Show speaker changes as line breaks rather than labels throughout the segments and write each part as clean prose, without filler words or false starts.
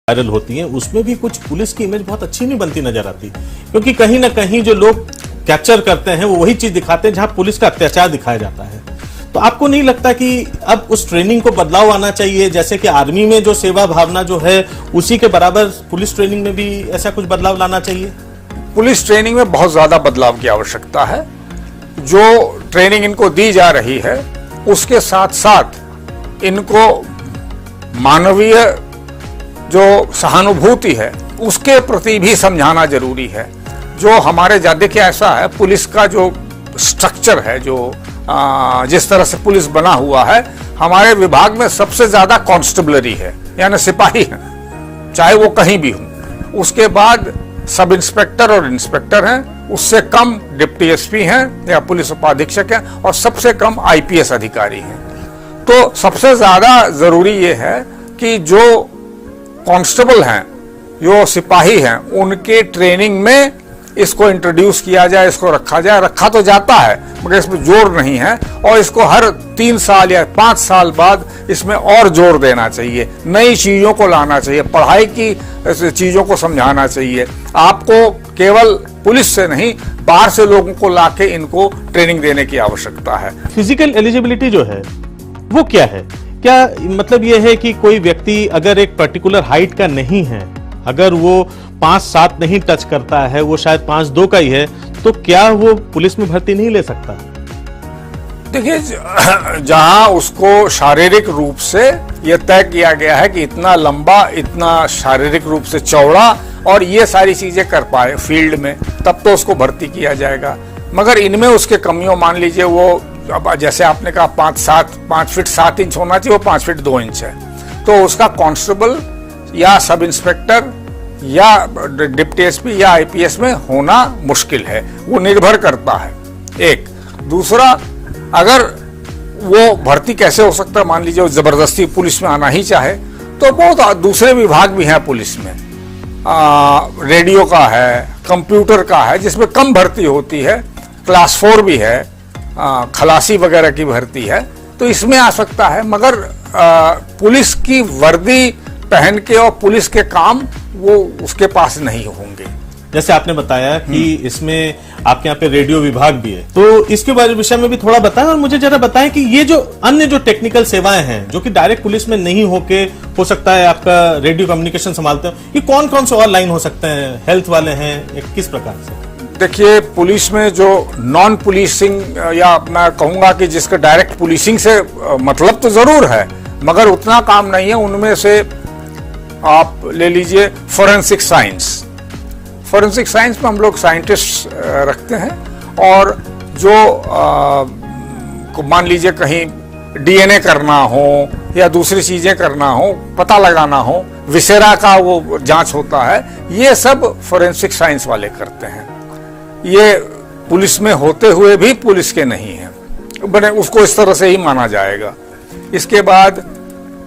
Viral होती हैं उसमें भी कुछ पुलिस की इमेज बहुत अच्छी नहीं बनती नजर आती, क्योंकि कहीं ना कहीं जो लोग कैप्चर करते हैं वो वही चीज दिखाते हैं जहां पुलिस का अत्याचार दिखाया जाता है। तो आपको नहीं लगता कि अब उस ट्रेनिंग को बदलाव आना चाहिए, जैसे कि आर्मी में जो सेवा भावना जो है उसी के बराबर पुलिस ट्रेनिंग में भी ऐसा कुछ बदलाव लाना चाहिए?
पुलिस ट्रेनिंग में बहुत ज्यादा बदलाव की आवश्यकता है। जो ट्रेनिंग इनको दी जा रही है उसके साथ साथ इनको मानवीय जो सहानुभूति है उसके प्रति भी समझाना जरूरी है। जो हमारे देखिए ऐसा है, पुलिस का जो स्ट्रक्चर है, जो जिस तरह से पुलिस बना हुआ है, हमारे विभाग में सबसे ज्यादा कांस्टेबलरी है, यानी सिपाही हैं, चाहे वो कहीं भी हो। उसके बाद सब इंस्पेक्टर और इंस्पेक्टर हैं, उससे कम डिप्टी एसपी हैं या पुलिस उपाधीक्षक हैं, और सबसे कम आईपीएस अधिकारी हैं। तो सबसे ज्यादा जरूरी ये है कि जो कांस्टेबल हैं, जो सिपाही हैं, उनके ट्रेनिंग में इसको इंट्रोड्यूस किया जाए, इसको रखा जाए। रखा तो जाता है मगर इसमें जोर नहीं है, और इसको हर 3 साल या 5 साल बाद इसमें और जोर देना चाहिए, नई चीजों को लाना चाहिए, पढ़ाई की चीजों को समझाना चाहिए। आपको केवल पुलिस से नहीं, बाहर से लोगों को लाके इनको ट्रेनिंग देने की आवश्यकता है।
फिजिकल एलिजिबिलिटी जो है वो क्या है? क्या मतलब ये है कि कोई व्यक्ति अगर एक पर्टिकुलर हाइट का नहीं है, अगर वो 5'7" नहीं टच करता है, वो शायद 5'2" का ही है, तो क्या वो पुलिस में भर्ती नहीं ले सकता?
देखिए, जहां उसको शारीरिक रूप से यह तय किया गया है कि इतना लंबा, इतना शारीरिक रूप से चौड़ा और ये सारी चीजें कर पाए फील्ड में, तब तो उसको भर्ती किया जाएगा। मगर इनमें उसके कमियों, मान लीजिए वो, अब जैसे आपने कहा 5 फीट 7 इंच होना चाहिए, वो 5 फीट 2 इंच है, तो उसका कांस्टेबल या सब इंस्पेक्टर या डिप्टी एसपी या आईपीएस में होना मुश्किल है। वो निर्भर करता है। एक दूसरा, अगर वो भर्ती कैसे हो सकता है, मान लीजिए वो जबरदस्ती पुलिस में आना ही चाहे, तो बहुत दूसरे विभाग भी हैं पुलिस में। रेडियो का है, कंप्यूटर का है, जिसमें कम भर्ती होती है, क्लास 4 भी है, खलासी वगैरह की भर्ती है, तो इसमें आ सकता है। मगर पुलिस की वर्दी पहन के और पुलिस के काम वो उसके पास नहीं होंगे।
जैसे आपने बताया कि इसमें आपके यहाँ पे रेडियो विभाग भी है, तो इसके बारे विषय में भी थोड़ा बताएं, और मुझे जरा बताएं कि ये जो अन्य जो टेक्निकल सेवाएं हैं जो कि डायरेक्ट पुलिस में नहीं होके हो सकता है आपका रेडियो कम्युनिकेशन संभालते हो, ये कौन कौन से और लाइन हो सकते हैं? हेल्थ वाले हैं, किस प्रकार से?
देखिए, पुलिस में जो नॉन पुलिसिंग, या मैं कहूंगा कि जिसका डायरेक्ट पुलिसिंग से मतलब तो जरूर है मगर उतना काम नहीं है, उनमें से आप ले लीजिए फोरेंसिक साइंस। फोरेंसिक साइंस में हम लोग साइंटिस्ट रखते हैं, और जो मान लीजिए कहीं डीएनए करना हो या दूसरी चीजें करना हो, पता लगाना हो, विसेरा का वो जांच होता है, ये सब फोरेंसिक साइंस वाले करते हैं। ये पुलिस में होते हुए भी पुलिस के नहीं है, बने उसको इस तरह से ही माना जाएगा। इसके बाद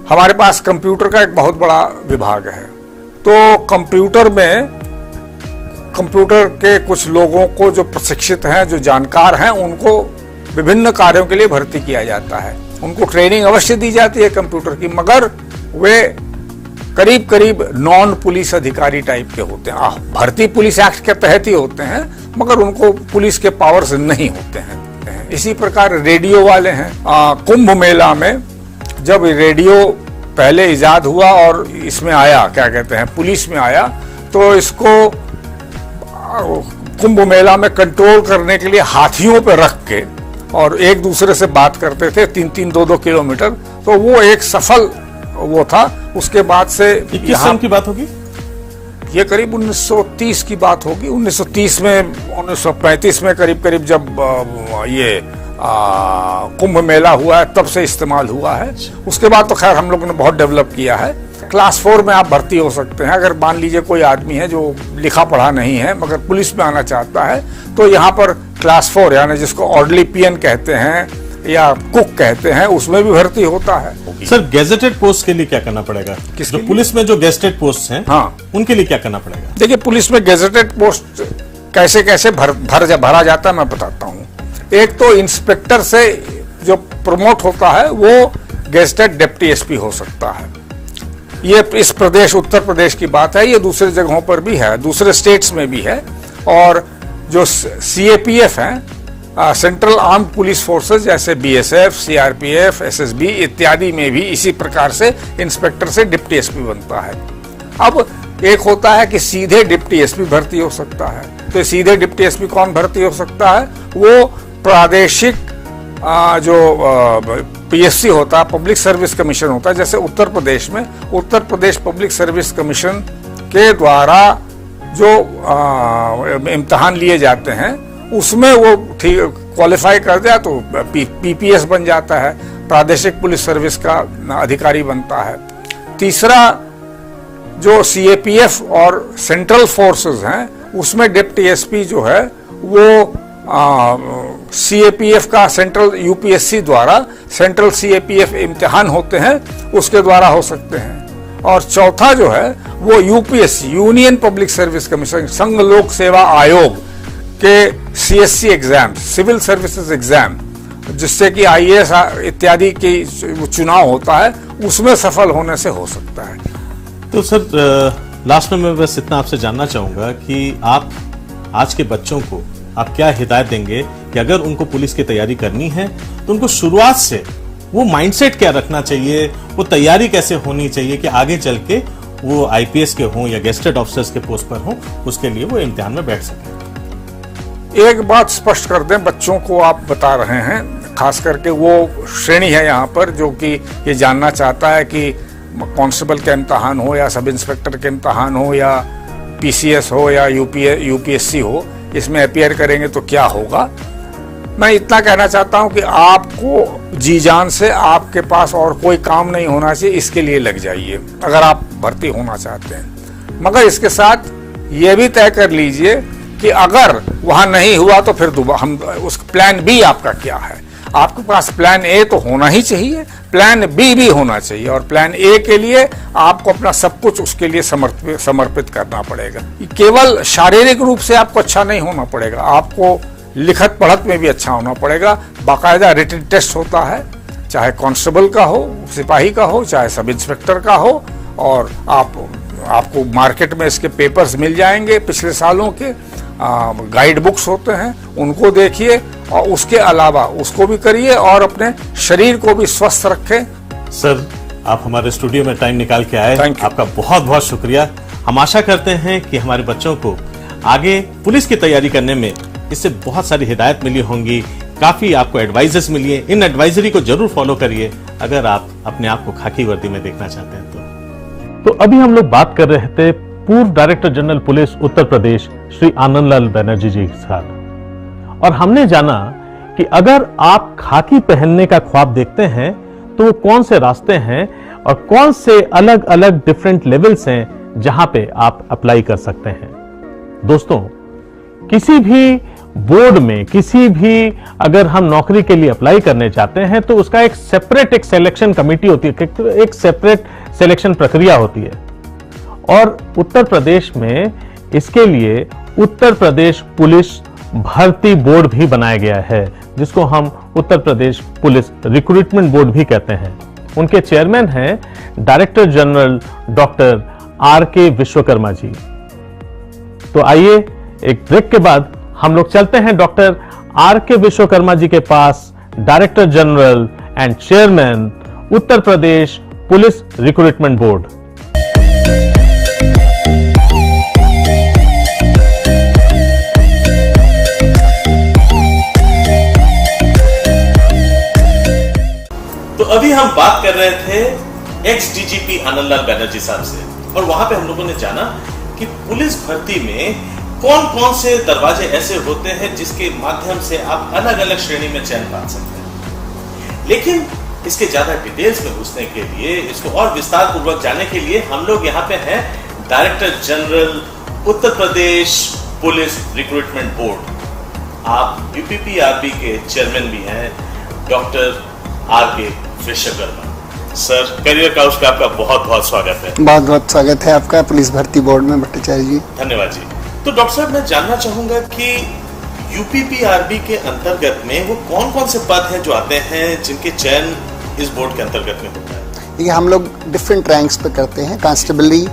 हमारे पास कंप्यूटर का एक बहुत बड़ा विभाग है, तो कंप्यूटर में कंप्यूटर के कुछ लोगों को जो प्रशिक्षित हैं, जो जानकार हैं, उनको विभिन्न कार्यों के लिए भर्ती किया जाता है। उनको ट्रेनिंग अवश्य दी जाती है कंप्यूटर की, मगर वे करीब करीब नॉन पुलिस अधिकारी टाइप के होते हैं। भर्ती पुलिस एक्ट के तहत ही होते हैं, मगर उनको पुलिस के पावर्स नहीं होते हैं। इसी प्रकार रेडियो वाले हैं। कुंभ मेला में जब रेडियो पहले इजाद हुआ और इसमें आया, क्या कहते हैं, पुलिस में आया, तो इसको कुंभ मेला में कंट्रोल करने के लिए हाथियों पे रख के और एक दूसरे से बात करते थे 3-3, 2-2 किलोमीटर, तो वो एक सफल वो था। उसके बाद से
किस सन की बात होगी?
ये करीब 1930 की बात होगी। 1930 में, 1935 में करीब करीब जब ये कुंभ मेला हुआ है, तब से इस्तेमाल हुआ है। उसके बाद तो खैर हम लोगों ने बहुत डेवलप किया है। क्लास 4 में आप भर्ती हो सकते हैं। अगर मान लीजिए कोई आदमी है जो लिखा पढ़ा नहीं है मगर पुलिस में आना चाहता है, तो यहाँ पर क्लास 4, यानी जिसको ऑर्डरली पीएन कहते हैं या कुक कहते हैं, उसमें भी भर्ती होता है।
सर, गेजेटेड पोस्ट के लिए क्या करना पड़ेगा? जो पुलिस में जो गेजेटेड पोस्ट हैं,
हाँ,
उनके लिए क्या करना पड़ेगा?
देखिए, पुलिस में गेजेटेड पोस्ट कैसे कैसे भरा जाता है मैं बताता हूँ। एक तो इंस्पेक्टर से जो प्रमोट होता है वो गेजेटेड डिप्टी एसपी हो सकता है। ये इस प्रदेश उत्तर प्रदेश की बात है, ये दूसरे जगहों पर भी है, दूसरे स्टेट्स में भी है। और जो CAPF है, सेंट्रल आर्म्ड पुलिस फोर्सेस, जैसे BSF, CRPF, SSB इत्यादि में भी इसी प्रकार से इंस्पेक्टर से डिप्टी SP बनता है। अब एक होता है कि सीधे डिप्टी SP भर्ती हो सकता है, तो सीधे डिप्टी SP कौन भर्ती हो सकता है? वो प्रादेशिक जो PSC होता है, पब्लिक सर्विस कमीशन होता है। जैसे उत्तर प्रदेश में Uttar Pradesh public service commission के द्वारा जो इम्तिहान लिए जाते हैं, उसमें वो ठीक क्वालिफाई कर जाए तो PPS बन जाता है, प्रादेशिक पुलिस सर्विस का अधिकारी बनता है। तीसरा, जो CAPF और सेंट्रल फोर्सेस हैं, उसमें डिप्टी SP जो है वो CAPF का सेंट्रल UPSC द्वारा सेंट्रल CAPF इम्तिहान होते हैं, उसके द्वारा हो सकते हैं। और चौथा जो है वो UPSC, union public service commission, संघ लोक सेवा आयोग के CSC exam, civil services exam, जिससे कि IAS इत्यादि की चुनाव होता है, उसमें सफल होने से हो सकता है।
तो सर, लास्ट में मैं बस इतना आपसे जानना चाहूंगा कि आप आज के बच्चों को आप क्या हिदायत देंगे कि अगर उनको पुलिस की तैयारी करनी है तो उनको शुरुआत से वो माइंडसेट क्या रखना चाहिए, वो तैयारी कैसे होनी चाहिए कि आगे चल के वो IPS के हों या गेस्टेड ऑफिसर्स के पोस्ट पर हों, उसके लिए वो इम्तिहान में बैठ सकें?
एक बात स्पष्ट कर दें, बच्चों को आप बता रहे हैं, खास करके वो श्रेणी है यहाँ पर जो कि ये जानना चाहता है कि कांस्टेबल के इम्तिहान हो या सब इंस्पेक्टर के इम्तिहान हो या PCS हो या UPSC हो, इसमें अपीयर करेंगे तो क्या होगा। मैं इतना कहना चाहता हूं कि आपको जी जान से, आपके पास और कोई काम नहीं होना चाहिए, इसके लिए लग जाइए अगर आप भर्ती होना चाहते हैं। मगर इसके साथ ये भी तय कर लीजिए कि अगर वहां नहीं हुआ तो फिर हम उस प्लान B आपका क्या है। आपके पास प्लान A तो होना ही चाहिए, प्लान B भी होना चाहिए, और प्लान A के लिए आपको अपना सब कुछ उसके लिए समर्पित करना पड़ेगा। केवल शारीरिक रूप से आपको अच्छा नहीं होना पड़ेगा, आपको लिखत पढ़त में भी अच्छा होना पड़ेगा। बाकायदा रिटन टेस्ट होता है, चाहे कांस्टेबल का हो, सिपाही का हो, चाहे सब इंस्पेक्टर का हो, और आपको मार्केट में इसके पेपर्स मिल जाएंगे पिछले सालों के, गाइड बुक्स होते हैं, उनको देखिए और उसके अलावा उसको भी करिए और अपने शरीर को भी स्वस्थ रखें।
सर, आप हमारे स्टूडियो में टाइम निकाल के आए, आपका बहुत बहुत शुक्रिया। हम आशा करते हैं कि हमारे बच्चों को आगे पुलिस की तैयारी करने में इससे बहुत सारी हिदायत मिली होंगी, काफी आपको एडवाइजेस मिली है। इन एडवाइजरी को जरूर फॉलो करिए अगर आप अपने आप को खाकी वर्दी में देखना चाहते हैं तो अभी हम लोग बात कर रहे थे पूर्व director general police Uttar Pradesh Shri आनंदलाल Banerjee जी के साथ, और हमने जाना कि अगर आप खाकी पहनने का ख्वाब देखते हैं तो वो कौन से रास्ते हैं और कौन से अलग अलग डिफरेंट लेवल्स हैं जहां पे आप अप्लाई कर सकते हैं। दोस्तों, किसी भी बोर्ड में, किसी भी अगर हम नौकरी के लिए अप्लाई करने चाहते हैं तो उसका एक सेपरेट सिलेक्शन कमेटी होती है, एक सेपरेट सिलेक्शन प्रक्रिया होती है। और उत्तर प्रदेश में इसके लिए उत्तर प्रदेश पुलिस भर्ती बोर्ड भी बनाया गया है, जिसको हम Uttar Pradesh police recruitment board भी कहते हैं। उनके चेयरमैन हैं director general doctor R.K. Vishwakarma ji. तो आइए एक ब्रेक के बाद हम लोग चलते हैं डॉक्टर R.K. विश्वकर्मा जी के पास, director general and chairman Uttar Pradesh police recruitment board.
तो अभी हम बात कर रहे थे ex-DGP आनंदलाल बनर्जी साहब से, और वहां पे हम लोगों ने जाना कि पुलिस भर्ती में कौन कौन से दरवाजे ऐसे होते हैं जिसके माध्यम से आप अलग अलग श्रेणी में चयन पा सकते हैं। लेकिन इसके ज्यादा डिटेल्स में घुसने के लिए, इसको और विस्तार पूर्वक जानने के लिए हम लोग यहाँ पे हैं डायरेक्टर जनरल उत्तर प्रदेश पुलिस रिक्रूटमेंट बोर्ड। आप UPPRB के चेयरमैन भी हैं, doctor R.K. Vishwakarma. Sir, career couch पे आपका बहुत बहुत स्वागत है।
बहुत बहुत स्वागत है आपका पुलिस भर्ती बोर्ड में, भट्टाचार्य जी।
धन्यवाद जी। तो डॉक्टर साहब, मैं जानना चाहूंगा कि UPPRB के अंतर्गत में वो कौन कौन से पद हैं जो आते हैं जिनके चयन इस बोर्ड के अंतर्गत में होता है?
देखिए हम लोग डिफरेंट रैंक्स पे करते हैं, कांस्टेबलरी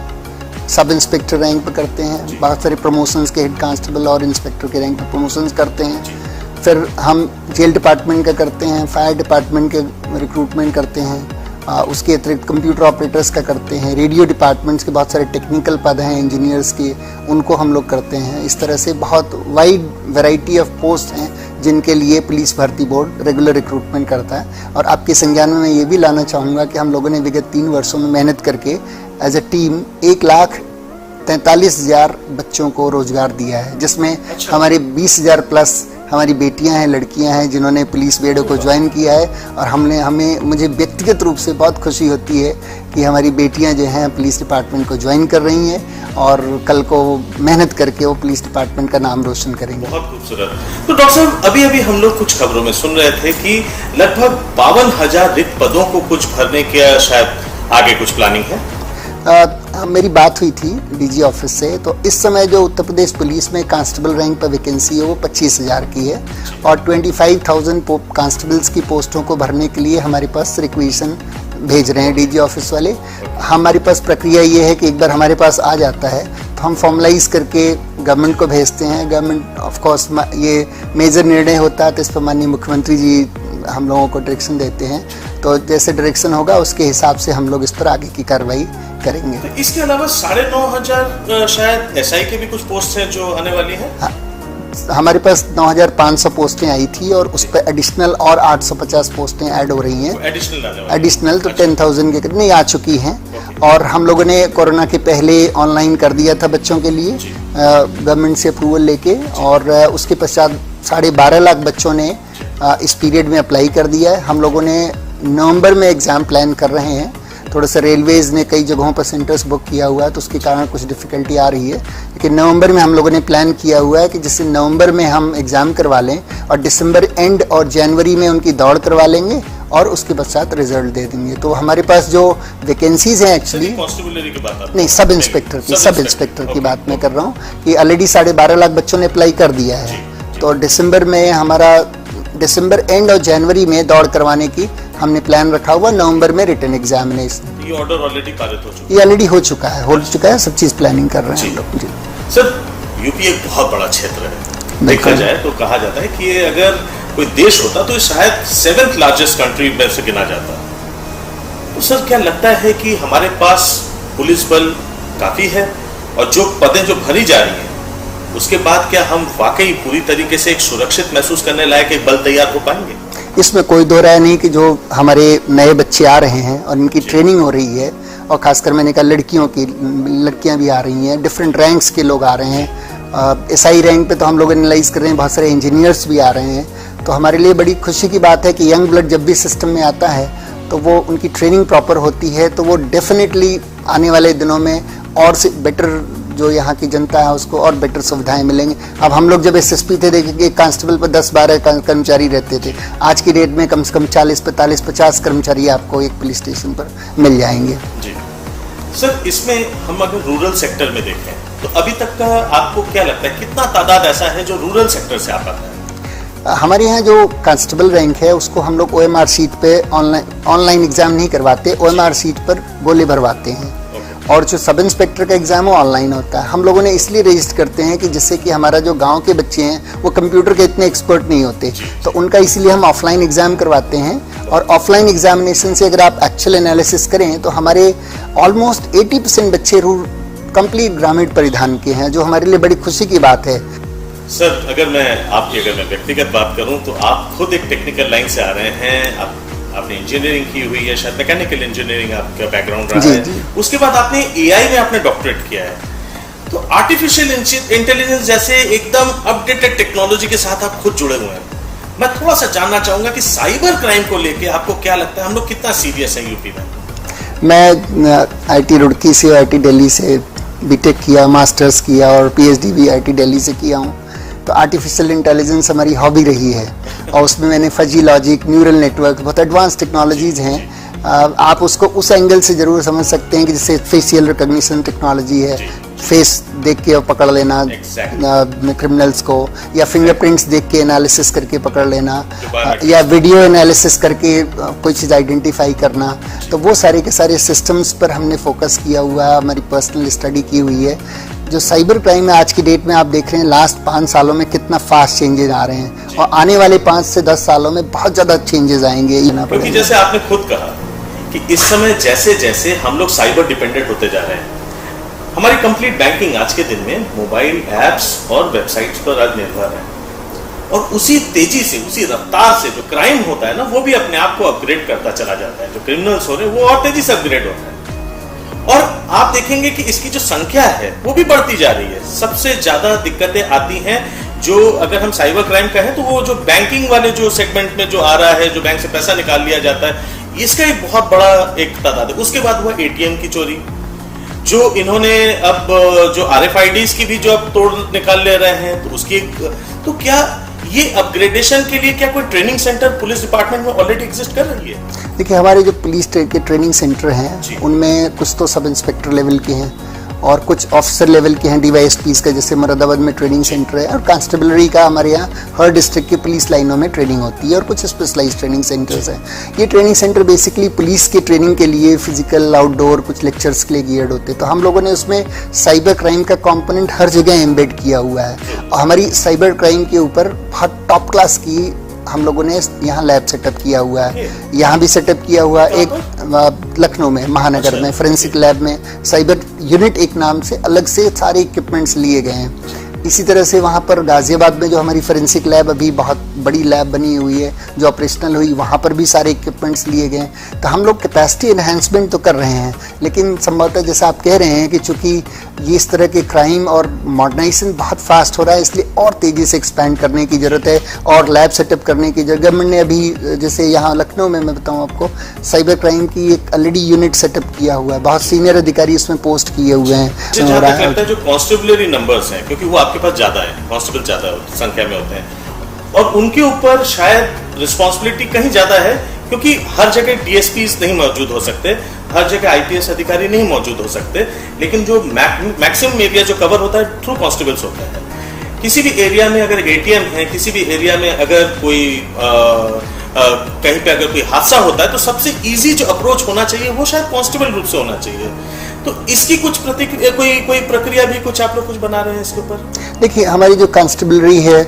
सब इंस्पेक्टर रैंक पे करते हैं, बहुत सारे प्रमोशंस के हेड कांस्टेबल और इंस्पेक्टर के रैंक पे प्रमोशंस करते हैं, फिर हम जेल डिपार्टमेंट का करते हैं, फायर डिपार्टमेंट के रिक्रूटमेंट करते हैं, उसके अतिरिक्त कंप्यूटर ऑपरेटर्स का करते हैं, रेडियो डिपार्टमेंट्स के बहुत सारे टेक्निकल पद हैं इंजीनियर्स के, उनको हम लोग करते हैं। इस तरह से बहुत वाइड वैरायटी ऑफ पोस्ट हैं जिनके लिए पुलिस भर्ती बोर्ड रेगुलर रिक्रूटमेंट करता है। और आपके संज्ञान में मैं ये भी लाना चाहूँगा कि हम लोगों ने विगत 3 वर्षों में मेहनत करके एज ए टीम 1,43,000 बच्चों को रोजगार दिया है, जिसमें हमारे 20,000 प्लस हमारी बेटियां हैं, लड़कियां हैं जिन्होंने पुलिस बेड़ो को ज्वाइन किया है। और मुझे व्यक्तिगत रूप से बहुत खुशी होती है कि हमारी बेटियां जो हैं पुलिस डिपार्टमेंट को ज्वाइन कर रही हैं और कल को मेहनत करके वो पुलिस डिपार्टमेंट का नाम रोशन करेंगे।
बहुत खूबसूरत। तो डॉक्टर साहब, अभी हम लोग कुछ खबरों में सुन रहे थे कि लगभग 52,000 रिक्त पदों को कुछ भरने के शायद आगे कुछ प्लानिंग है।
मेरी बात हुई थी डीजी ऑफिस से, तो इस समय जो उत्तर प्रदेश पुलिस में कांस्टेबल रैंक पर वैकेंसी है वो 25,000 की है और 25,000 कांस्टेबल्स की पोस्टों को भरने के लिए हमारे पास रिक्वेशन भेज रहे हैं डीजी ऑफिस वाले। हमारे पास प्रक्रिया ये है कि एक बार हमारे पास आ जाता है तो हम फॉर्मलाइज करके गवर्नमेंट को भेजते हैं। गवर्नमेंट ऑफ कोर्स ये मेजर निर्णय होता है तो इस पर माननीय मुख्यमंत्री जी हम लोगों को डायरेक्शन देते हैं, तो जैसे डायरेक्शन होगा उसके हिसाब से हम लोग इस पर आगे की कार्रवाई करेंगे।
तो इसके अलावा 9,500 शायद एसआई के भी कुछ पोस्ट हैं जो आने वाली हैं।
हाँ, हमारे पास 9,500 पोस्टें आई थी और उस पर एडिशनल और 850 पोस्टें ऐड हो रही हैं। एडिशनल तो 10,000 के करीब आ चुकी हैं। और हम लोगों ने कोरोना के पहले ऑनलाइन कर दिया था बच्चों के लिए गवर्नमेंट से अप्रूवल लेके, और उसके पश्चात 12.5 लाख बच्चों ने इस पीरियड में अप्लाई कर दिया है। हम लोगों ने नवंबर में एग्ज़ाम प्लान कर रहे हैं। थोड़ा सा रेलवेज़ ने कई जगहों पर सेंटर्स बुक किया हुआ है तो उसके कारण कुछ डिफ़िकल्टी आ रही है, लेकिन नवंबर में हम लोगों ने प्लान किया हुआ है कि जिससे नवंबर में हम एग्ज़ाम करवा लें और दिसंबर एंड और जनवरी में उनकी दौड़ करवा लेंगे और उसके पश्चात रिजल्ट दे देंगे। तो हमारे पास जो वैकेंसीज हैं एक्चुअली नहीं, सब इंस्पेक्टर की बात मैं कर रहा हूँ कि ऑलरेडी 12.5 लाख बच्चों ने अप्लाई कर दिया है। तो दिसंबर में हमारा दिसंबर एंड और जनवरी में दौड़ करवाने की हमने प्लान रखा हुआ। नवंबर में रिटन एग्जामिनेशन।
ये ऑर्डर ऑलरेडी पारित हो चुका है।
ये ऑलरेडी हो चुका है, सब चीज प्लानिंग कर रहे हैं हम लोग। जी
सर, यूपी एक बहुत बड़ा क्षेत्र है। देखा जाए तो कहा जाता है कि ये अगर कोई देश होता तो शायद 7th लार्जेस्ट कंट्री में से गिना जाता। तो सर क्या लगता है कि हमारे पास पुलिस बल काफी है और जो पदें जो भरी जा रही हैं उसके बाद क्या हम वाकई पूरी तरीके से एक सुरक्षित महसूस करने लायक एक बल तैयार हो पाएंगे?
इसमें कोई दो राय नहीं कि जो हमारे नए बच्चे आ रहे हैं और इनकी ट्रेनिंग हो रही है, और खासकर मैंने कहा लड़कियां भी आ रही हैं, डिफरेंट रैंक्स के लोग आ रहे हैं। एसआई रैंक पे तो हम लोग एनालाइज कर रहे हैं, बहुत सारे इंजीनियर्स भी आ रहे हैं। तो हमारे लिए बड़ी खुशी की बात है कि यंग ब्लड जब भी सिस्टम में आता है तो वो उनकी ट्रेनिंग प्रॉपर होती है, तो वो डेफिनेटली आने वाले दिनों में और से बेटर जो यहाँ की जनता है उसको और बेटर सुविधाएं मिलेंगी। अब हम लोग जब एसएसपी थे देखिए एक कांस्टेबल पर 10-12 कर्मचारी रहते थे, आज की डेट में कम से कम 40-45-50 कर्मचारी आपको एक पुलिस स्टेशन पर मिल जाएंगे।
जी सर, इसमें हम अगर रूरल सेक्टर में देखें तो अभी तक का आपको क्या लगता है कितना तादाद ऐसा है जो रूरल सेक्टर से आ पाता है?
हमारे यहाँ जो कांस्टेबल रैंक है उसको हम लोग OMR सीट पे ऑनलाइन एग्जाम नहीं करवाते, OMR सीट पर गोले भरवाते हैं। और जो सब इंस्पेक्टर का एग्जाम वो ऑनलाइन होता है। हम लोगों ने इसलिए रजिस्टर करते हैं कि जिससे कि हमारा जो गांव के बच्चे हैं वो कंप्यूटर के इतने एक्सपर्ट नहीं होते, तो उनका इसलिए हम ऑफलाइन एग्जाम करवाते हैं। और ऑफलाइन एग्जामिनेशन से अगर आप एक्चुअल एनालिसिस करें तो हमारे ऑलमोस्ट 80% बच्चे कंप्लीट ग्रामीण परिधान के हैं, जो हमारे लिए बड़ी खुशी की बात है।
सर, अगर मैं व्यक्तिगत बात करूं तो आप खुद एक टेक्निकल लाइन से आ रहे हैं, आपने इंजीनियरिंग की हुई है, शायद मैकेनिकल इंजीनियरिंग आपका बैकग्राउंड रहा है। उसके बाद आपने एआई में आपने डॉक्टरेट किया है, तो आर्टिफिशियल इंटेलिजेंस जैसे एकदम अपडेटेड टेक्नोलॉजी के साथ आप खुद जुड़े हुए हैं। मैं थोड़ा सा जानना चाहूंगा कि साइबर क्राइम को लेके आपको क्या लगता है, हम लोग कितना सीरियस है यूपी में?
मैं आईटी रुड़की से, आईटी दिल्ली से बीटेक किया, मास्टर्स किया और पीएचडी भी आईटी दिल्ली से किया हूँ। तो आर्टिफिशियल इंटेलिजेंस हमारी हॉबी रही है और उसमें मैंने फजी लॉजिक, न्यूरल नेटवर्क, बहुत एडवांस टेक्नोलॉजीज़ हैं। आप उसको उस एंगल से ज़रूर समझ सकते हैं कि जैसे फेशियल रिकॉग्निशन टेक्नोलॉजी है, फेस देख के पकड़ लेना क्रिमिनल्स को, या फिंगरप्रिंट्स देख के एनालिसिस करके पकड़ लेना, या वीडियो एनालिसिस करके कोई चीज़ आइडेंटिफाई करना। तो वो सारे के सारे सिस्टम्स पर हमने फोकस किया हुआ है, हमारी पर्सनल स्टडी की हुई है। जो साइबर क्राइम है आज की डेट में आप देख रहे हैं लास्ट 5 सालों में कितना फास्ट चेंजेस आ रहे हैं, और आने वाले 5 से 10 सालों में बहुत ज़्यादा चेंजेस आएंगे।
क्योंकि जैसे आपने खुद कहा कि इस समय जैसे जैसे हम लोग साइबर डिपेंडेंट होते जा रहे हैं, हमारी कंप्लीट बैंकिंग आज के दिन में मोबाइल ऐप्स और वेबसाइट्स पर आज निर्भर है, और उसी तेजी से, उसी रफ्तार से जो क्राइम होता है ना, वो भी अपने आप को अपग्रेड करता चला जाता है। जो क्रिमिनल्स हो रहे हैं वो और तेजी से अपग्रेड होता है, और आप देखेंगे कि इसकी जो संख्या है वो भी बढ़ती जा रही है। सबसे ज्यादा दिक्कतें आती हैं जो, अगर हम साइबर क्राइम कहें तो वो जो बैंकिंग वाले जो सेगमेंट में जो आ रहा है, जो बैंक से पैसा निकाल लिया जाता है, इसका एक बहुत बड़ा एक तादाद है। उसके बाद हुआ एटीएम की चोरी, जो इन्होंने अब जो RFIDs की भी जो अब तोड़ निकाल ले रहे हैं, तो उसकी तो क्या ये अपग्रेडेशन के लिए क्या कोई ट्रेनिंग सेंटर पुलिस डिपार्टमेंट में ऑलरेडी एग्जिस्ट कर रही है?
देखिए, हमारे जो पुलिस के ट्रेनिंग सेंटर हैं उनमें कुछ तो सब इंस्पेक्टर लेवल के हैं और कुछ ऑफिसर लेवल के हैं, DYSPs का, जैसे मुरादाबाद में ट्रेनिंग सेंटर है, और कांस्टेबलरी का हमारे यहाँ हर डिस्ट्रिक्ट की पुलिस लाइनों में ट्रेनिंग होती है, और कुछ स्पेशलाइज्ड ट्रेनिंग सेंटर्स हैं। ये ट्रेनिंग सेंटर बेसिकली पुलिस की ट्रेनिंग के लिए, फिजिकल, आउटडोर, कुछ लेक्चर्स के लिए गियर्ड होते हैं। तो हम लोगों ने उसमें साइबर क्राइम का कॉम्पोनेंट हर जगह एम्बेड किया हुआ है, और हमारी साइबर क्राइम के ऊपर बहुत टॉप क्लास की हम लोगों ने यहाँ लैब सेटअप किया हुआ है। यहाँ भी सेटअप किया हुआ है एक लखनऊ में, महानगर में, फोरेंसिक लैब में साइबर यूनिट एक नाम से अलग से सारे इक्विपमेंट्स लिए गए हैं। इसी तरह से वहाँ पर गाजियाबाद में जो हमारी फोरेंसिक लैब अभी बहुत बड़ी लैब बनी हुई है जो ऑपरेशनल हुई, वहाँ पर भी सारे इक्विपमेंट्स लिए गए। तो हम लोग कैपेसिटी एनहेंसमेंट तो कर रहे हैं, लेकिन संभवतः जैसा आप कह रहे हैं कि चूँकि ये इस तरह के क्राइम और मॉडर्नाइजेशन बहुत फास्ट हो रहा है, इसलिए और तेज़ी से एक्सपैंड करने की ज़रूरत है और लैब सेटअप करने की जरूरत। गवर्नमेंट ने अभी जैसे यहाँ लखनऊ में मैं बताऊँ आपको, साइबर क्राइम की एक ऑलरेडी यूनिट सेटअप किया हुआ है, बहुत सीनियर अधिकारी इसमें पोस्ट किए हुए हैं।
जो कॉन्स्टेबलरी नंबर्स हैं, क्योंकि वो आपके पास ज्यादा है, कांस्टेबल ज्यादा संख्या में होते हैं, और उनके ऊपर शायद रिस्पॉन्सिबिलिटी कहीं ज्यादा है, क्योंकि हर जगह DSPs नहीं मौजूद हो सकते, हर जगह IPS अधिकारी नहीं मौजूद हो सकते, लेकिन जो मैक्सिमम एरिया जो कवर होता है थ्रू कांस्टेबल्स होता है। किसी भी एरिया में अगर ATM है, किसी भी एरिया में अगर कोई कहीं पे अगर कोई हादसा होता है, तो सबसे इजी जो अप्रोच होना चाहिए वो शायद कांस्टेबल रूप से होना चाहिए। तो इसकी कुछ प्रतिक्रिया, कोई प्रक्रिया भी कुछ आप लोग कुछ बना रहे हैं इसके ऊपर?
देखिए, हमारी जो कांस्टेबलरी है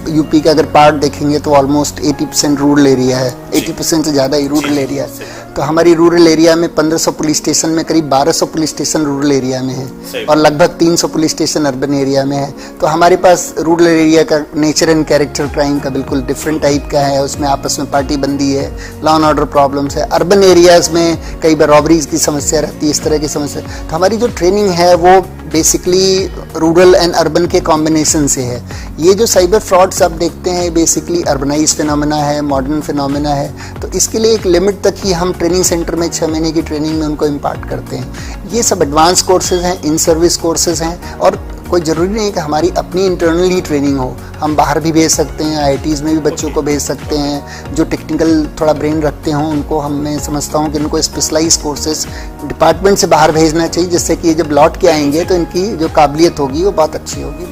यूपी का अगर पार्ट देखेंगे तो ऑलमोस्ट 80% रूरल एरिया है, 80% से ज़्यादा ही रूरल एरिया है। तो हमारी रूरल एरिया में 1500 पुलिस स्टेशन में करीब 1200 पुलिस स्टेशन रूरल एरिया में है, और लगभग 300 पुलिस स्टेशन अर्बन एरिया में है। तो हमारे पास रूरल एरिया का नेचर एंड कैरेक्टर क्राइम का बिल्कुल डिफरेंट टाइप का है, उसमें आपस में पार्टी बंदी है, लॉ एंड ऑर्डर प्रॉब्लम्स है। अर्बन एरियाज में कई बार रॉबरीज की समस्या रहती है, इस तरह की समस्या। तो हमारी जो ट्रेनिंग है वो बेसिकली रूरल एंड अर्बन के कॉम्बिनेशन से है। ये जो साइबर फ्रॉड्स आप देखते हैं बेसिकली अर्बनाइज फिनोमेना है, मॉडर्न फिनोमेना है, तो इसके लिए एक लिमिट तक ही हम ट्रेनिंग सेंटर में 6 महीने की ट्रेनिंग में उनको इम्पार्ट करते हैं। ये सब एडवांस कोर्सेज हैं, इन सर्विस कोर्सेज हैं, और कोई ज़रूरी नहीं कि हमारी अपनी इंटरनल ही ट्रेनिंग हो, हम बाहर भी भेज सकते हैं, IITs में भी बच्चों को भेज सकते हैं। जो टेक्निकल थोड़ा ब्रेन रखते हों उनको मैं समझता हूँ कि उनको स्पेशलाइज कोर्सेज डिपार्टमेंट से बाहर भेजना चाहिए, जिससे कि ये जब लौट के आएंगे तो इनकी जो काबिलियत होगी वो बहुत अच्छी होगी।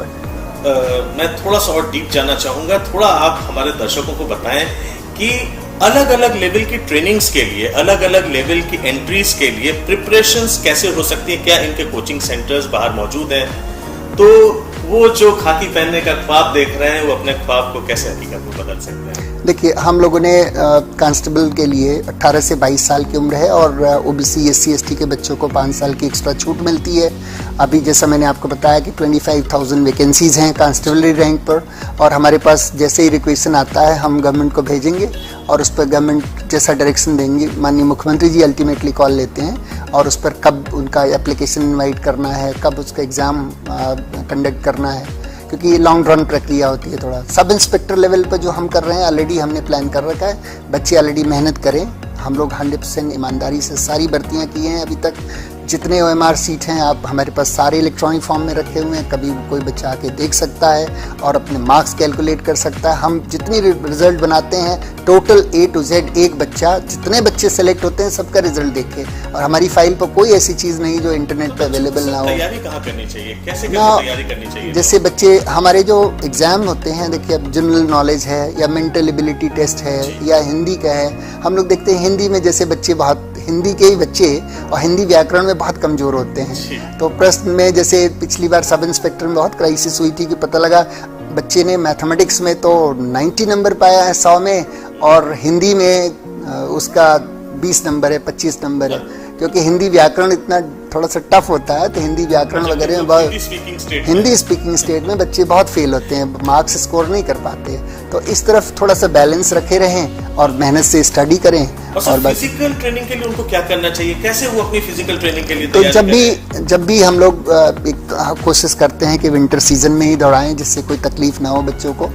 मैं थोड़ा सा और डीप जानना चाहूँगा, थोड़ा आप हमारे दर्शकों को बताएं कि अलग अलग लेवल की ट्रेनिंग्स के लिए, अलग अलग लेवल की एंट्रीज के लिए प्रिपरेशंस कैसे हो सकती है? क्या इनके कोचिंग सेंटर्स बाहर मौजूद हैं? तो वो जो खाकी पहनने का ख्वाब देख रहे हैं, वो अपने ख्वाब को कैसे हकीकत में बदल सकते हैं?
देखिए, हम लोगों ने कांस्टेबल के लिए 18 से 22 साल की उम्र है, और OBC SC ST के बच्चों को 5 साल की एक्स्ट्रा छूट मिलती है। अभी जैसा मैंने आपको बताया कि 25,000 वैकेंसीज़ हैं कांस्टेबलरी रैंक पर, और हमारे पास जैसे ही रिक्वेशन आता है हम गवर्नमेंट को भेजेंगे, और उस पर गवर्नमेंट जैसा डायरेक्शन देंगे, माननीय मुख्यमंत्री जी अल्टीमेटली कॉल लेते हैं, और उस पर कब उनका एप्लीकेशन इनवाइट करना है, कब उसका एग्ज़ाम कंडक्ट करना है, क्योंकि ये लॉन्ग रन प्रक्रिया होती है। थोड़ा सब इंस्पेक्टर लेवल पर जो हम कर रहे हैं ऑलरेडी हमने प्लान कर रखा है, बच्चे ऑलरेडी मेहनत करें। हम लोग 100% ईमानदारी से सारी भर्तियां की हैं अभी तक। जितने OMR सीट हैं आप हमारे पास सारे इलेक्ट्रॉनिक फॉर्म में रखे हुए हैं, कभी कोई बच्चा आके देख सकता है और अपने मार्क्स कैलकुलेट कर सकता है। हम जितनी रिजल्ट बनाते हैं टोटल A to Z, एक बच्चा जितने बच्चे सेलेक्ट होते हैं सबका रिजल्ट देखे, और हमारी फाइल पर कोई ऐसी चीज़ नहीं जो इंटरनेट पर अवेलेबल ना हो।
तैयारी कहाँ करनी चाहिए, कैसे तैयारी करनी चाहिए?
जैसे बच्चे हमारे जो एग्ज़ाम होते हैं, देखिए अब जनरल नॉलेज है या मेंटल एबिलिटी टेस्ट है या हिंदी का है, हम लोग देखते हैं हिंदी में जैसे बच्चे बहुत, हिंदी के ही बच्चे और हिंदी व्याकरण में बहुत कमज़ोर होते हैं। तो प्रश्न में जैसे पिछली बार सब इंस्पेक्टर में बहुत क्राइसिस हुई थी कि पता लगा बच्चे ने मैथमेटिक्स में तो 90 नंबर पाया है 100 में, और हिंदी में उसका 20 नंबर है, 25 नंबर है, क्योंकि हिंदी व्याकरण इतना थोड़ा सा टफ होता है। तो हिंदी व्याकरण वगैरह में बहुत, हिंदी स्पीकिंग स्टेट में बच्चे बहुत फेल होते हैं, मार्क्स स्कोर नहीं कर पाते। तो इस तरफ थोड़ा सा बैलेंस रखे रहें और मेहनत से स्टडी करें।
और फिजिकल ट्रेनिंग के लिए उनको क्या करना चाहिए, कैसे वो अपनी फिजिकल ट्रेनिंग के लिए
तो जब भी हम लोग कोशिश करते हैं कि विंटर सीजन में ही दौड़ाएं जिससे कोई तकलीफ ना हो बच्चों को,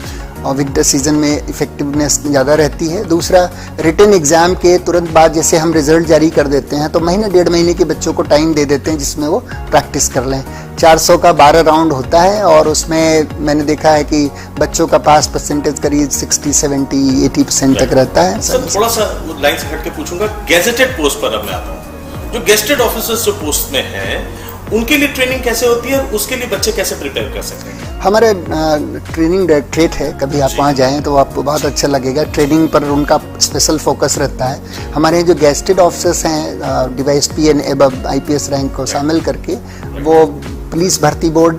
और विंटर सीजन में इफेक्टिवनेस ज़्यादा रहती है। दूसरा, रिटन एग्ज़ाम के तुरंत बाद जैसे हम रिजल्ट जारी कर देते हैं तो महीने 1.5 महीने के बच्चों को टाइम दे देते हैं जिसमें वो प्रैक्टिस कर लें। 400 का 12 राउंड होता है और उसमें मैंने देखा है कि बच्चों का पास परसेंटेज करीब 60, 70, 80% तक रहता है।
सर थोड़ा सा लाइन से हट के पूछूंगा, गेजेटेड पोस्ट पर अब मैं आता हूँ, जो गेजेटेड ऑफिसर्स जो पोस्ट में हैं उनके लिए ट्रेनिंग कैसे होती है, उसके लिए बच्चे कैसे प्रिपेयर कर सकते हैं? हमारे
ट्रेनिंग डायरेक्टरेट है, कभी आप वहाँ जाएं तो आपको बहुत अच्छा लगेगा। ट्रेनिंग पर उनका स्पेशल फोकस रहता है। हमारे जो गेस्टेड ऑफिसर्स हैं DYSP and above IPS rank को शामिल करके, वो पुलिस भर्ती बोर्ड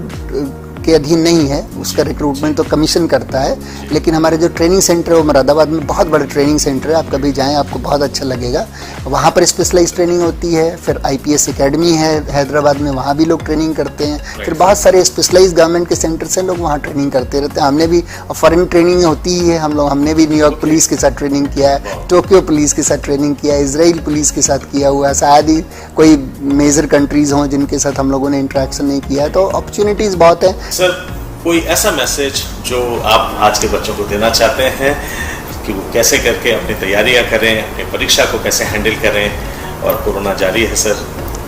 के अधीन नहीं है, उसका रिक्रूटमेंट तो कमीशन करता है। लेकिन हमारे जो ट्रेनिंग सेंटर है वो मुरादाबाद में बहुत बड़ा ट्रेनिंग सेंटर है, आप कभी जाएं आपको बहुत अच्छा लगेगा। वहाँ पर स्पेशलाइज ट्रेनिंग होती है। फिर IPS एकेडमी है हैदराबाद में, वहाँ भी लोग ट्रेनिंग करते हैं। फिर बहुत सारे स्पेशलाइज गवर्नमेंट के सेंटर से लोग वहाँ ट्रेनिंग करते रहते हैं। हमने भी फॉरेन ट्रेनिंग होती ही है, हमने भी न्यूयॉर्क पुलिस के साथ ट्रेनिंग किया है, टोक्यो पुलिस के साथ ट्रेनिंग किया है, इजराइल पुलिस के साथ किया हुआ है। शायद ही कोई मेजर कंट्रीज हों जिनके साथ हम लोगों ने इंटरेक्शन नहीं किया है। तो अपॉर्चुनिटीज़ बहुत है।
सर कोई ऐसा मैसेज जो आप आज के बच्चों को देना चाहते हैं कि वो कैसे करके अपनी तैयारियां करें, अपनी परीक्षा को कैसे हैंडल करें, और कोरोना जारी है सर,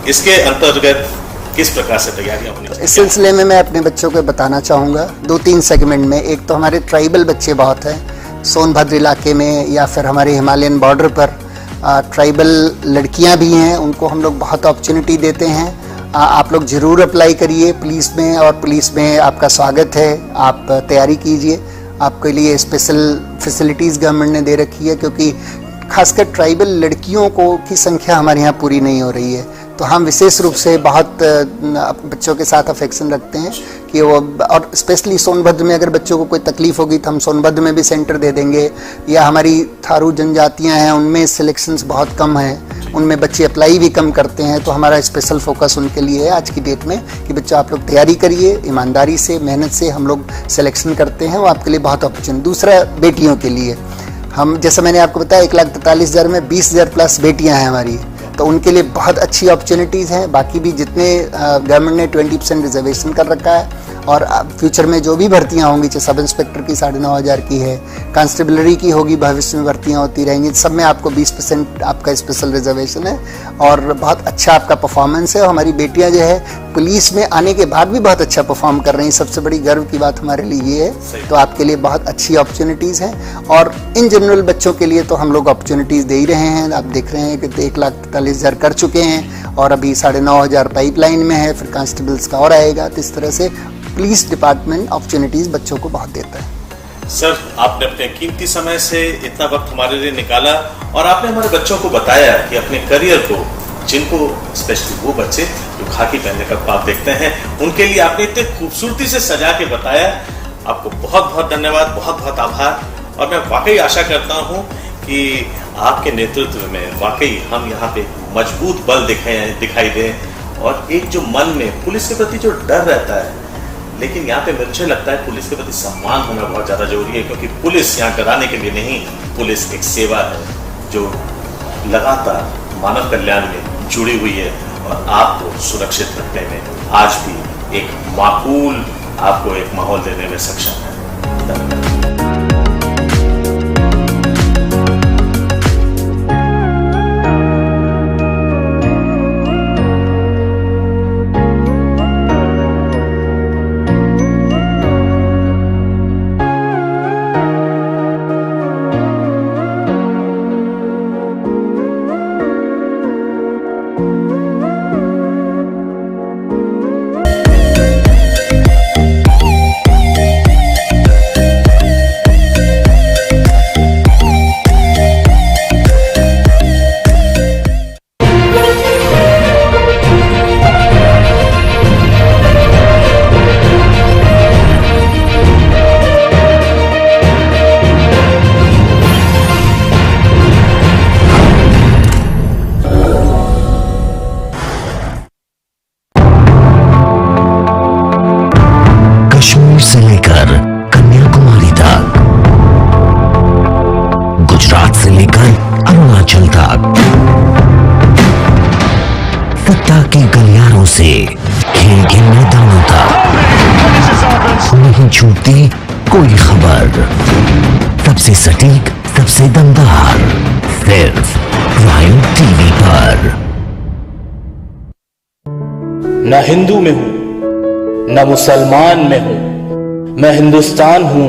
इसके अंतर्गत किस प्रकार से तैयारियां होनी चाहिए?
इस सिलसिले में मैं अपने बच्चों को बताना चाहूँगा 2-3 सेगमेंट में। एक तो हमारे ट्राइबल बच्चे बहुत हैं सोनभद्र इलाके में, या फिर हमारे हिमालयन बॉर्डर पर ट्राइबल लड़कियाँ भी हैं, उनको हम लोग बहुत अपॉर्चुनिटी देते हैं। आप लोग ज़रूर अप्लाई करिए पुलिस में, और पुलिस में आपका स्वागत है। आप तैयारी कीजिए, आपके लिए स्पेशल फैसिलिटीज़ गवर्नमेंट ने दे रखी है, क्योंकि खासकर ट्राइबल लड़कियों की संख्या हमारे यहाँ पूरी नहीं हो रही है। तो हम विशेष रूप से बहुत बच्चों के साथ अफेक्शन रखते हैं कि वो, और स्पेशली सोनभद्र में अगर बच्चों को कोई तकलीफ होगी तो हम सोनभद्र में भी सेंटर दे देंगे। या हमारी थारू जनजातियाँ हैं, उनमें सिलेक्शंस बहुत कम हैं, उनमें बच्चे अप्लाई भी कम करते हैं। तो हमारा स्पेशल फोकस उनके लिए है आज की डेट में कि बच्चा आप लोग तैयारी करिए, ईमानदारी से मेहनत से हम लोग सिलेक्शन करते हैं, वो आपके लिए बहुत अपॉर्चुनिटी। दूसरा, बेटियों के लिए हम, जैसे मैंने आपको बताया 1,43,000 में 20,000 प्लस बेटियां हैं हमारी, तो उनके लिए बहुत अच्छी अपॉर्चुनिटीज़ हैं। बाकी भी जितने गवर्नमेंट ने 20% रिजर्वेशन कर रखा है, और फ्यूचर में जो भी भर्तियां होंगी, चाहे सब इंस्पेक्टर की 9,500 की है, कांस्टेबलरी की होगी, भविष्य में भर्तियां होती रहेंगी, सब में आपको 20% आपका स्पेशल रिजर्वेशन है, और बहुत अच्छा आपका परफॉर्मेंस है। और हमारी बेटियां जो है पुलिस में आने के बाद भी बहुत अच्छा परफॉर्म कर रही हैं, सबसे बड़ी गर्व की बात हमारे लिए ये है। तो आपके लिए बहुत अच्छी अपॉर्चुनिटीज़ हैं, और इन जनरल बच्चों के लिए तो हम लोग अपॉर्चुनिटीज़ दे ही रहे हैं। आप देख रहे हैं कि 1,43,000 कर चुके हैं, और अभी 9,500 पाइपलाइन में है, फिर कांस्टेबल्स का और आएगा। तो इस तरह से पुलिस डिपार्टमेंट अपॉर्चुनिटीज़ बच्चों को बहुत देता है।
सर आपने अपने कीमती समय से इतना वक्त हमारे लिए निकाला, और आपने हमारे बच्चों को बताया कि अपने करियर को, जिनको स्पेशली वो बच्चे जो खाकी पहनने का ख्वाब देखते हैं, उनके लिए आपने इतने खूबसूरती से सजा के बताया। आपको बहुत बहुत धन्यवाद, बहुत बहुत आभार। और मैं वाकई आशा करता हूँ कि आपके नेतृत्व में वाकई हम यहाँ पे मजबूत बल दिखाई दें, और एक जो मन में पुलिस के प्रति जो डर रहता है, लेकिन यहाँ पे मुझे लगता है पुलिस के प्रति सम्मान होना बहुत ज़्यादा जरूरी है, क्योंकि पुलिस यहाँ डराने के लिए नहीं, पुलिस एक सेवा है जो लगातार मानव कल्याण में जुड़ी हुई है, और आपको सुरक्षित रखने में आज भी एक माकूल आपको एक माहौल देने में सक्षम है। धन्यवाद।
खेल के मैदानों तक नहीं छूटती कोई खबर। सबसे सटीक, सबसे दमदार, सिर्फ प्राइम टीवी पर।
न हिंदू में हूं, न मुसलमान में हूं, मैं हिंदुस्तान हूं,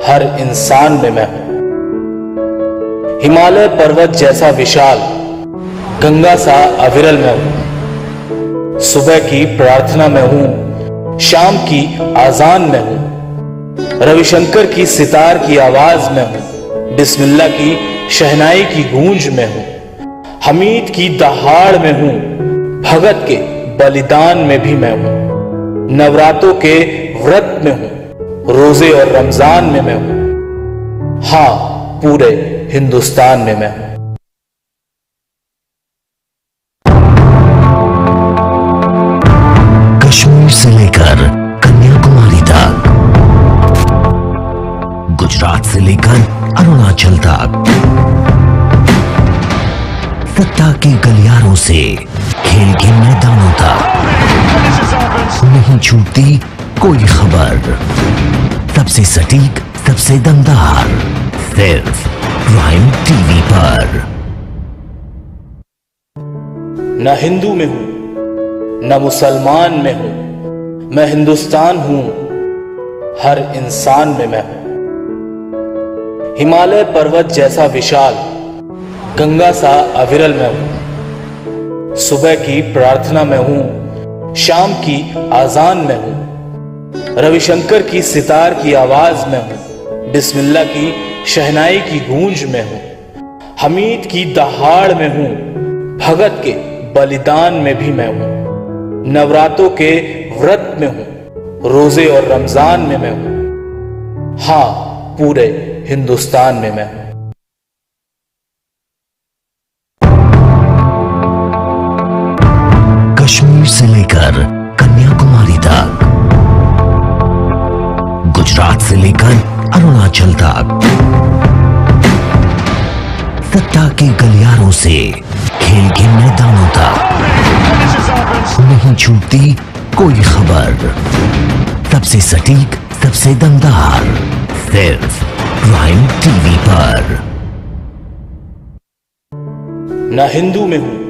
हर इंसान में मैं हूं। हिमालय पर्वत जैसा विशाल, गंगा सा अविरल मैं हूं। सुबह की प्रार्थना में हूं, शाम की आजान में हूं। रविशंकर की सितार की आवाज में हूं, बिस्मिल्लाह की शहनाई की गूंज में हूं। हमीद की दहाड़ में हूं, भगत के बलिदान में भी मैं हूं। नवरातों के व्रत में हूं, रोजे और रमजान में मैं हूं। हां, पूरे हिंदुस्तान में मैं हूं।
कश्मीर से लेकर कन्याकुमारी तक, गुजरात से लेकर अरुणाचल तक, सत्ता के गलियारों से खेल के मैदानों तक नहीं छूटती कोई खबर। सबसे सटीक, सबसे दमदार, सिर्फ प्राइम टीवी पर।
न हिंदू में हूं, न मुसलमान में हूं, मैं हिंदुस्तान हूं, हर इंसान में मैं हूं। हिमालय पर्वत जैसा विशाल, गंगा सा अविरल मैं हूं। सुबह की प्रार्थना में हूं, शाम की आजान में हूं। रविशंकर की सितार की आवाज में हूं, बिस्मिल्लाह की शहनाई की गूंज में हूं। हमीद की दहाड़ में हूं, भगत के बलिदान में भी मैं हूं। नवरातों के व्रत में हूं, रोजे और रमजान में मैं हूं। हां, पूरे हिंदुस्तान में मैं हूं।
कश्मीर से लेकर कन्याकुमारी तक, गुजरात से लेकर अरुणाचल तक, सत्ता के गलियारों से खेल के मैदानों तक नहीं छूटती कोई खबर। सबसे सटीक, सबसे दमदार, सिर्फ प्राइम टीवी पर।
न हिंदू में हूं,